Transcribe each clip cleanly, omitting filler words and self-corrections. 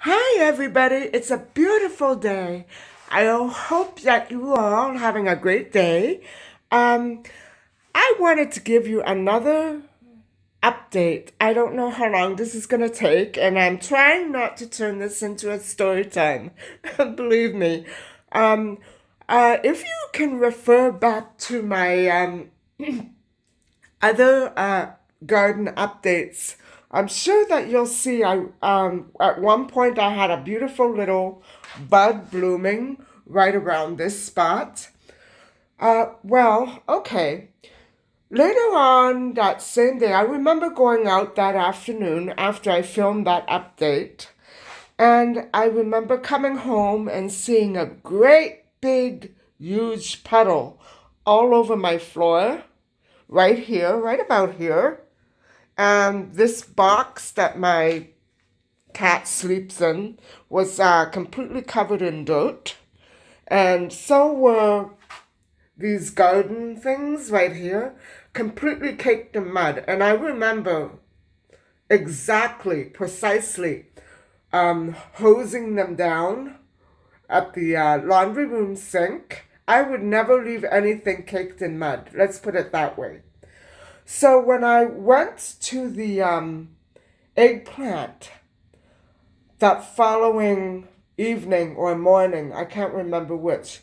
Hi, everybody. It's a beautiful day. I hope that you are all having a great day. Um, I wanted to give you another update. I don't know how long this is going to take, and I'm trying not to turn this into a story time. Believe me. Um, if you can refer back to my other garden updates, I'm sure that you'll see I at one point I had a beautiful little bud blooming right around this spot. Okay. Later on that same day, I remember going out that afternoon after I filmed that update, and I remember coming home and seeing a great big huge puddle all over my floor, right here, right about here. And this box that my cat sleeps in was completely covered in dirt. And so were these garden things right here, completely caked in mud. And I remember exactly, precisely, hosing them down at the laundry room sink. I would never leave anything caked in mud. Let's put it that way. So when I went to the eggplant that following evening or morning, I can't remember which,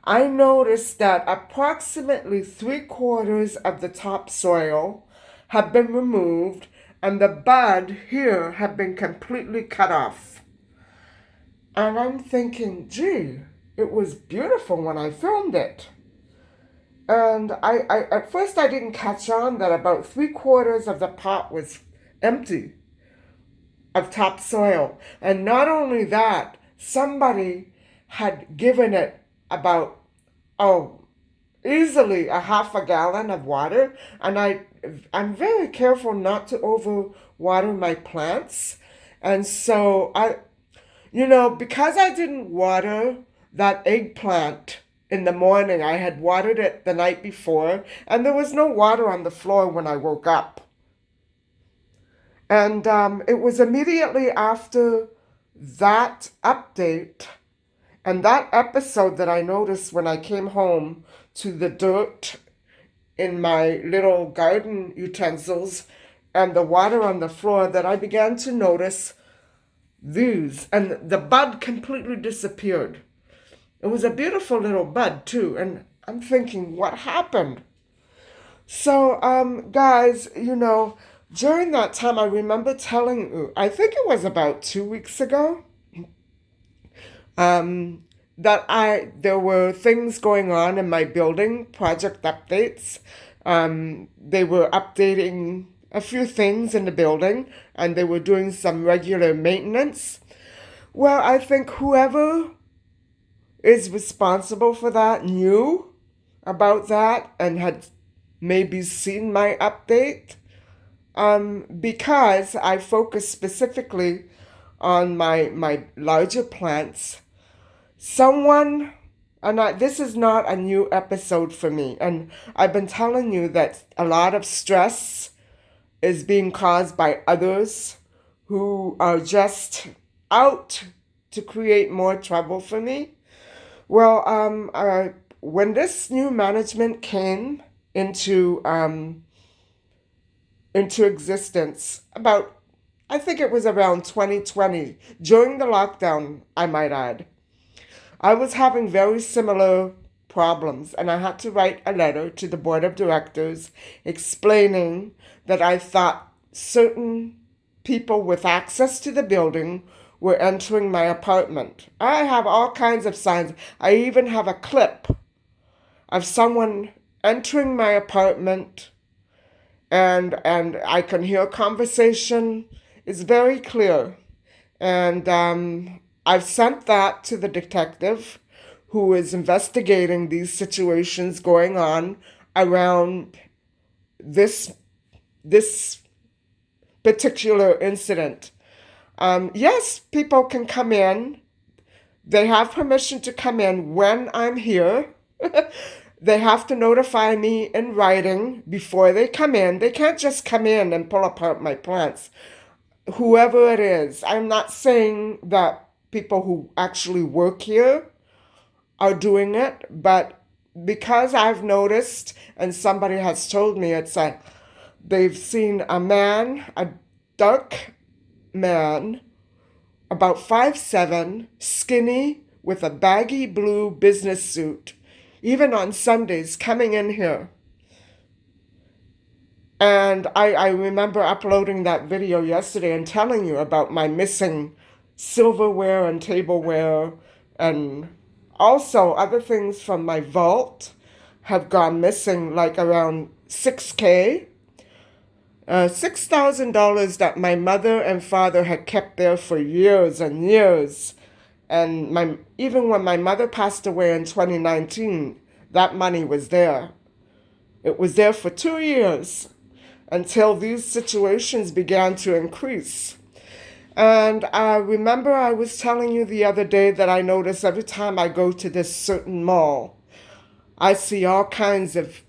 I noticed that approximately 3/4 of the topsoil had been removed and the bud here had been completely cut off. And I'm thinking, gee, it was beautiful when I filmed it. And I at first I didn't catch on that about 3/4 of the pot was empty of topsoil. And not only that, somebody had given it about, oh, easily a half a gallon of water. And I'm very careful not to over water my plants. And so because I didn't water that eggplant in the morning, I had watered it the night before, and there was no water on the floor when I woke up. And it was immediately after that update and that episode that I noticed when I came home to the dirt in my little garden utensils and the water on the floor that I began to notice these. And the bud completely disappeared. It was a beautiful little bud, too. And I'm thinking, what happened? So, guys, during that time, I remember telling you, I think it was about 2 weeks ago, that there were things going on in my building, project updates. They were updating a few things in the building, and they were doing some regular maintenance. Well, I think whoever is responsible for that knew about that and had maybe seen my update, because I focus specifically on my larger plants. Someone, this is not a new episode for me, and I've been telling you that a lot of stress is being caused by others who are just out to create more trouble for me. Well, when this new management came into existence about, I think it was around 2020, during the lockdown, I might add, I was having very similar problems, and I had to write a letter to the board of directors explaining that I thought certain people with access to the building were entering my apartment. I have all kinds of signs. I even have a clip of someone entering my apartment, and I can hear conversation. It's very clear. And I've sent that to the detective who is investigating these situations going on around this particular incident. Yes, people can come in. They have permission to come in when I'm here. They have to notify me in writing before they come in. They can't just come in and pull apart my plants. whoever it is, I'm not saying that people who actually work here are doing it, but because I've noticed and somebody has told me, it's like they've seen a man, a dark man, about 5'7", skinny, with a baggy blue business suit, even on Sundays, coming in here. And I remember uploading that video yesterday and telling you about my missing silverware and tableware, and also other things from my vault have gone missing, like around $6,000. $6,000 that my mother and father had kept there for years and years. And even when my mother passed away in 2019, that money was there. It was there for 2 years until these situations began to increase. And I remember I was telling you the other day that I notice every time I go to this certain mall, I see all kinds of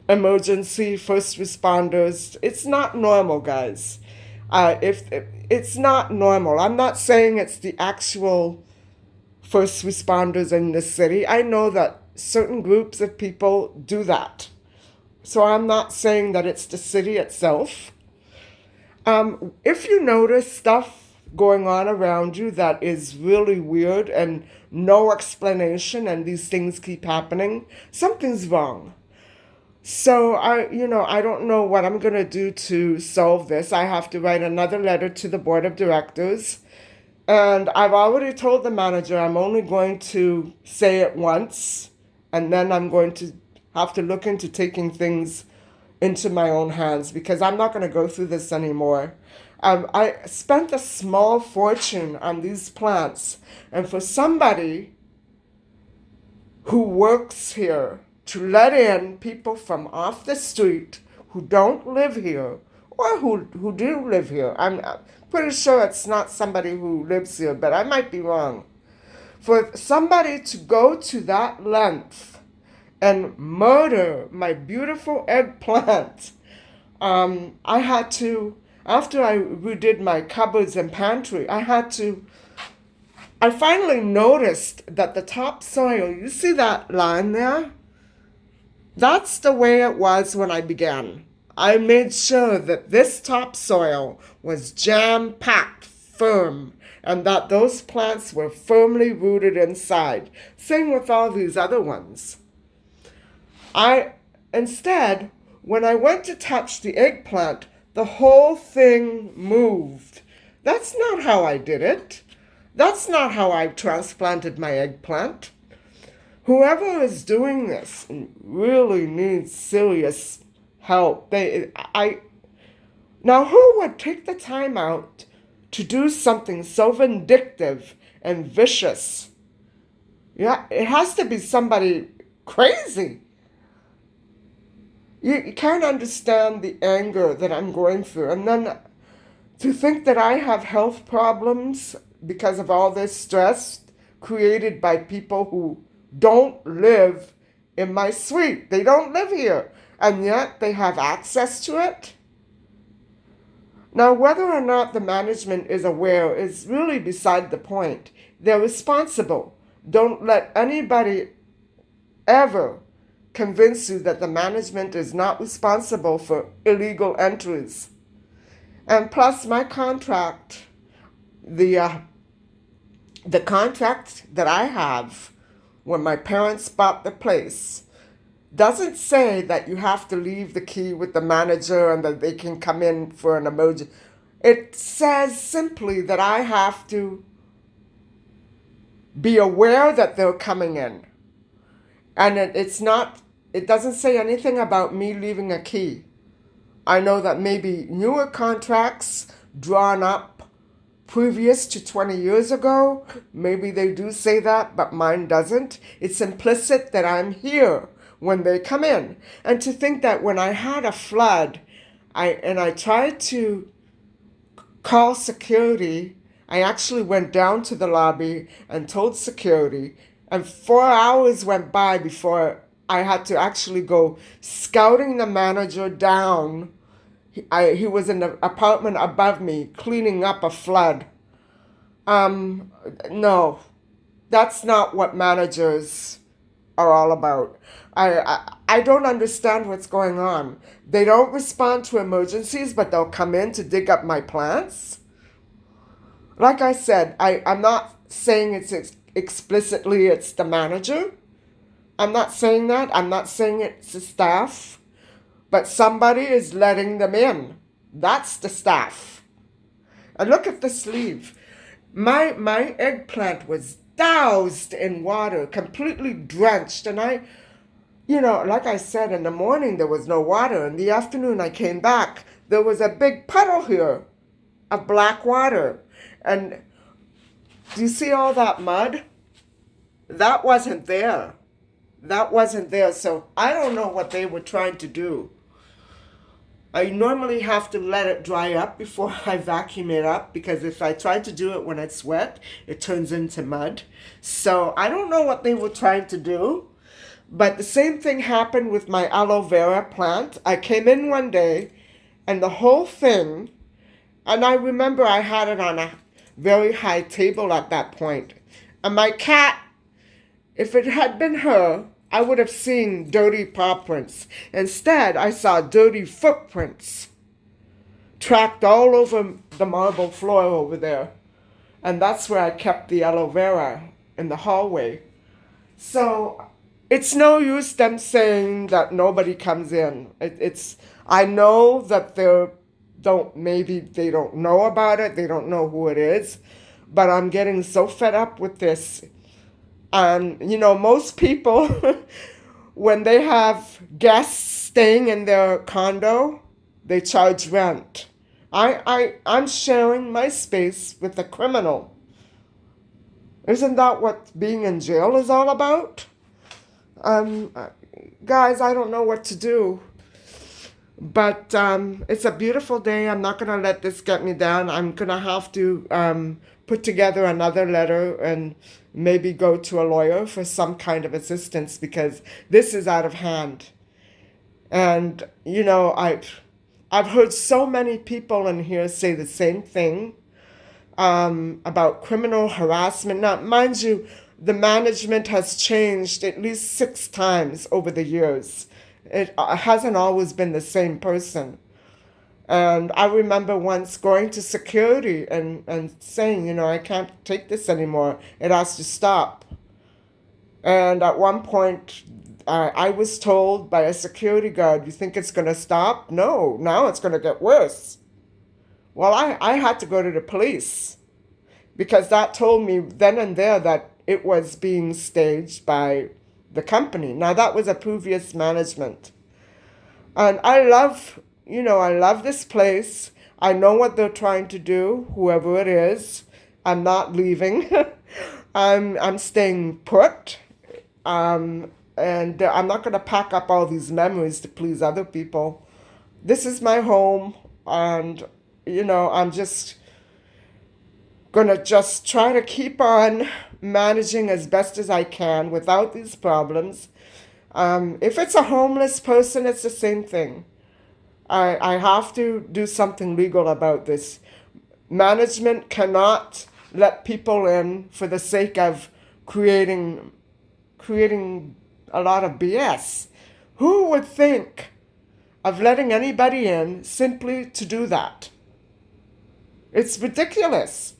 emergency first responders. It's not normal, guys. If it's not normal, I'm not saying it's the actual first responders in the city. I know that certain groups of people do that. So I'm not saying that it's the city itself. If you notice stuff going on around you that is really weird and no explanation, and these things keep happening, something's wrong. So I don't know what I'm going to do to solve this. I have to write another letter to the board of directors. And I've already told the manager I'm only going to say it once, and then I'm going to have to look into taking things into my own hands, because I'm not going to go through this anymore. I spent a small fortune on these plants, and for somebody who works here to let in people from off the street who don't live here, or who do live here, I'm pretty sure it's not somebody who lives here, but I might be wrong. For somebody to go to that length and murder my beautiful eggplant, I had to, after I redid my cupboards and pantry, I finally noticed that the topsoil, you see that line there? That's the way it was when I began. I made sure that this topsoil was jam-packed, firm, and that those plants were firmly rooted inside. Same with all these other ones. Instead, when I went to touch the eggplant, the whole thing moved. That's not how I did it. That's not how I transplanted my eggplant. Whoever is doing this really needs serious help. Now, who would take the time out to do something so vindictive and vicious? Yeah, it has to be somebody crazy. You can't understand the anger that I'm going through. And then to think that I have health problems because of all this stress created by people who don't live in my suite. They don't live here, and yet they have access to it. Now, whether or not the management is aware is really beside the point. They're responsible. Don't let anybody ever convince you that the management is not responsible for illegal entries. And plus, my contract, the contract that I have when my parents bought the place, doesn't say that you have to leave the key with the manager and that they can come in for an emergency. It says simply that I have to be aware that they're coming in. And it doesn't say anything about me leaving a key. I know that maybe newer contracts drawn up previous to 20 years ago, maybe they do say that, but mine doesn't. It's implicit that I'm here when they come in. And to think that when I had a flood, I tried to call security, I actually went down to the lobby and told security, and 4 hours went by before I had to actually go scouting the manager down. He was in the apartment above me cleaning up a flood. No, that's not what managers are all about. I don't understand what's going on. They don't respond to emergencies, but they'll come in to dig up my plants. Like I said, I'm not saying explicitly it's the manager. I'm not saying that. I'm not saying it's the staff. But somebody is letting them in. That's the staff. And look at the sleeve. My eggplant was doused in water, completely drenched. And like I said, in the morning there was no water. In the afternoon I came back. There was a big puddle here of black water. And do you see all that mud? That wasn't there. That wasn't there. So I don't know what they were trying to do. I normally have to let it dry up before I vacuum it up, because if I try to do it when it's wet, it turns into mud. So I don't know what they were trying to do. But the same thing happened with my aloe vera plant. I came in one day and the whole thing, and I remember I had it on a very high table at that point. And my cat, if it had been her, I would have seen dirty paw prints. Instead, I saw dirty footprints tracked all over the marble floor over there. And that's where I kept the aloe vera, in the hallway. So it's no use them saying that nobody comes in. I know that maybe they don't know about it. They don't know who it is. But I'm getting so fed up with this. And, most people, when they have guests staying in their condo, they charge rent. I'm sharing my space with a criminal. Isn't that what being in jail is all about? Guys, I don't know what to do. But it's a beautiful day. I'm not going to let this get me down. I'm going to have to put together another letter and maybe go to a lawyer for some kind of assistance, because this is out of hand. And, I've heard so many people in here say the same thing about criminal harassment. Now, mind you, the management has changed at least 6 times over the years. It hasn't always been the same person. And I remember once going to security and saying, I can't take this anymore. It has to stop. And at one point, I was told by a security guard, you think it's going to stop? No, now it's going to get worse. Well, I had to go to the police, because that told me then and there that it was being staged by the company. Now, that was a previous management. And I love this place. I know what they're trying to do, whoever it is. I'm not leaving. I'm staying put. And I'm not going to pack up all these memories to please other people. This is my home. And, I'm just going to try to keep on managing as best as I can without these problems. If it's a homeless person, it's the same thing. I have to do something legal about this. Management cannot let people in for the sake of creating a lot of BS. Who would think of letting anybody in simply to do that? It's ridiculous.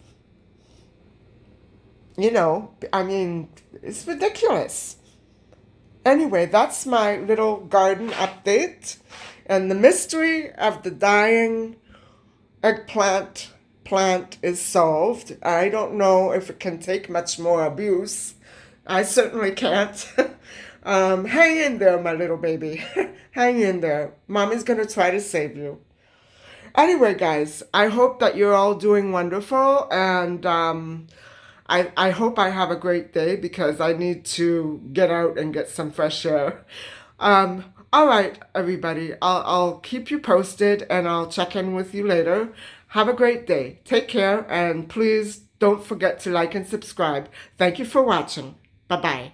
It's ridiculous. Anyway, that's my little garden update. And the mystery of the dying eggplant plant is solved. I don't know if it can take much more abuse. I certainly can't. Hang in there, my little baby. Hang in there. Mommy's going to try to save you. Anyway, guys, I hope that you're all doing wonderful. And I hope I have a great day, because I need to get out and get some fresh air. All right, everybody. I'll keep you posted, and I'll check in with you later. Have a great day. Take care, and please don't forget to like and subscribe. Thank you for watching. Bye-bye.